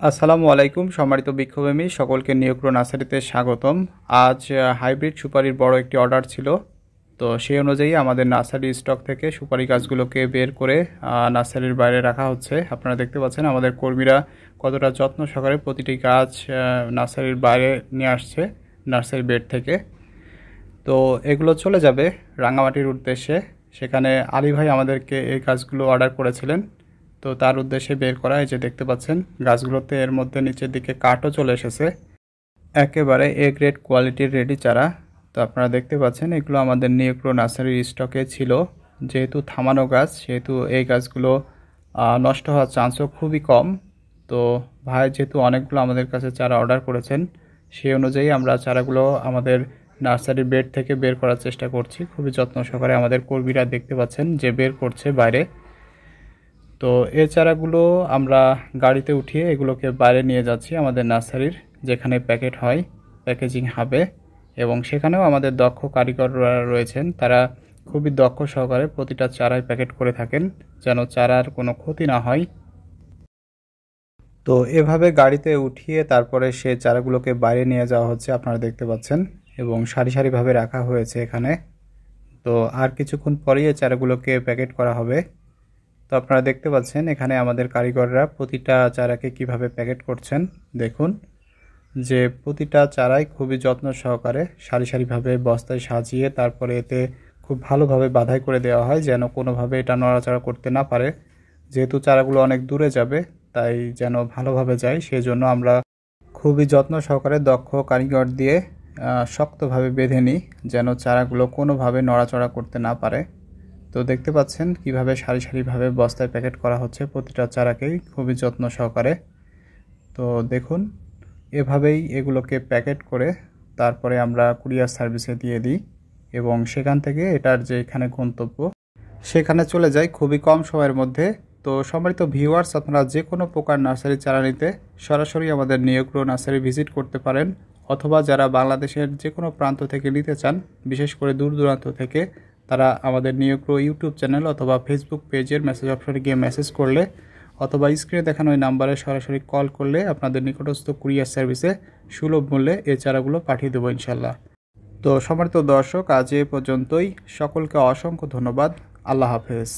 আসসালামু আলাইকুম সম্মানিত বৃক্ষপ্রেমী সকলকে নিয়োগ্রো নার্সারিতে স্বাগতম। আজ হাইব্রিড সুপারির বড় একটি অর্ডার ছিল, তো সেই অনুযায়ী আমাদের নার্সারি স্টক থেকে সুপারি গাছগুলোকে বের করে নার্সারির বাইরে রাখা হচ্ছে। আপনারা দেখতে পাচ্ছেন আমাদের কর্মীরা কতটা যত্ন সহকারে প্রতিটি গাছ নার্সারির বাইরে নিয়ে আসছে নার্সারি বেড থেকে। তো এগুলো চলে যাবে রাঙামাটির উদ্দেশ্যে। সেখানে আলী ভাই আমাদেরকে এই গাছগুলো অর্ডার করেছিলেন, তো তার উদ্দেশ্যে বের করা। এই যে দেখতে পাচ্ছেন গাছগুলোতে এর মধ্যে নিচের দিকে কাঠও চলে এসেছে, একেবারে এ গ্রেড কোয়ালিটির রেডি চারা। তো আপনারা দেখতে পাচ্ছেন এগুলো আমাদের নিয়োগ্রো নার্সারির স্টকে ছিল। যেহেতু থামানো গাছ, সেহেতু এই গাছগুলো নষ্ট হওয়ার চান্সও খুবই কম। তো ভাই যেহেতু অনেকগুলো আমাদের কাছে চারা অর্ডার করেছেন, সেই অনুযায়ী আমরা চারাগুলো আমাদের নার্সারি বেড থেকে বের করার চেষ্টা করছি। খুবই যত্ন সহকারে আমাদের কর্মীরা দেখতে পাচ্ছেন যে বের করছে বাইরে। তো এই চারাগুলো আমরা গাড়িতে উঠিয়ে এগুলোকে বাইরে নিয়ে যাচ্ছি আমাদের নার্সারির, যেখানে প্যাকেট হয় প্যাকেজিং হাবে, এবং সেখানেও আমাদের দক্ষ কারিগররা রয়েছেন। তারা খুবই দক্ষ সহকারে প্রতিটা চারায় প্যাকেট করে থাকেন, যেন চারার কোনো ক্ষতি না হয়। তো এভাবে গাড়িতে উঠিয়ে তারপরে সে চারাগুলোকে বাইরে নিয়ে যাওয়া হচ্ছে, আপনারা দেখতে পাচ্ছেন, এবং সারি সারিভাবে রাখা হয়েছে এখানে। তো আর কিছুক্ষণ পরেই এই চারাগুলোকে প্যাকেট করা হবে। তো আপনারা দেখতে পাচ্ছেন এখানে আমাদের কারিগররা প্রতিটা চারাকে কিভাবে প্যাকেট করছেন। দেখুন যে প্রতিটা চারাই খুবই যত্ন সহকারে সারি সারিভাবে বস্তায় সাজিয়ে তারপরে এতে খুব ভালোভাবে বাঁধাই করে দেওয়া হয়, যেন কোনোভাবে এটা নড়াচড়া করতে না পারে। যেহেতু চারাগুলো অনেক দূরে যাবে, তাই যেন ভালোভাবে যায়, সেজন্য আমরা খুবই যত্ন সহকারে দক্ষ কারিগর দিয়ে শক্তভাবে বেঁধে নিই, যেন চারাগুলো কোনোভাবে নড়াচড়া করতে না পারে। তো দেখতে পাচ্ছেন কিভাবে সারি সারিভাবে বস্তায় প্যাকেট করা হচ্ছে প্রতিটা চারাকেই খুবই যত্ন সহকারে। তো দেখুন এভাবেই এগুলোকে প্যাকেট করে তারপরে আমরা কুরিয়ার সার্ভিসে দিয়ে দিই, এবং সেখান থেকে এটার যে এখানে গন্তব্য সেখানে চলে যায় খুবই কম সময়ের মধ্যে। তো সম্মানিত ভিউয়ার্স, আপনারা যে কোনো প্রকার নার্সারি চারা নিতে সরাসরি আমাদের নিয়োগ্রো নার্সারি ভিজিট করতে পারেন, অথবা যারা বাংলাদেশের যে কোনো প্রান্ত থেকে নিতে চান, বিশেষ করে দূর দূরান্ত থেকে, তারা আমাদের নিয়োগ্রো ইউটিউব চ্যানেল অথবা ফেসবুক পেজের মেসেজ অপশনে গিয়ে মেসেজ করলে অথবা স্ক্রিনে দেখানো ওই নাম্বারে সরাসরি কল করলে আপনাদের নিকটস্থ কুরিয়ার সার্ভিসে সুলভ মূল্যে এই চারাগুলো পাঠিয়ে দেবো ইনশাল্লাহ। তো সম্মানিত দর্শক, আজ এ পর্যন্তই। সকলকে অসংখ্য ধন্যবাদ। আল্লাহ হাফেজ।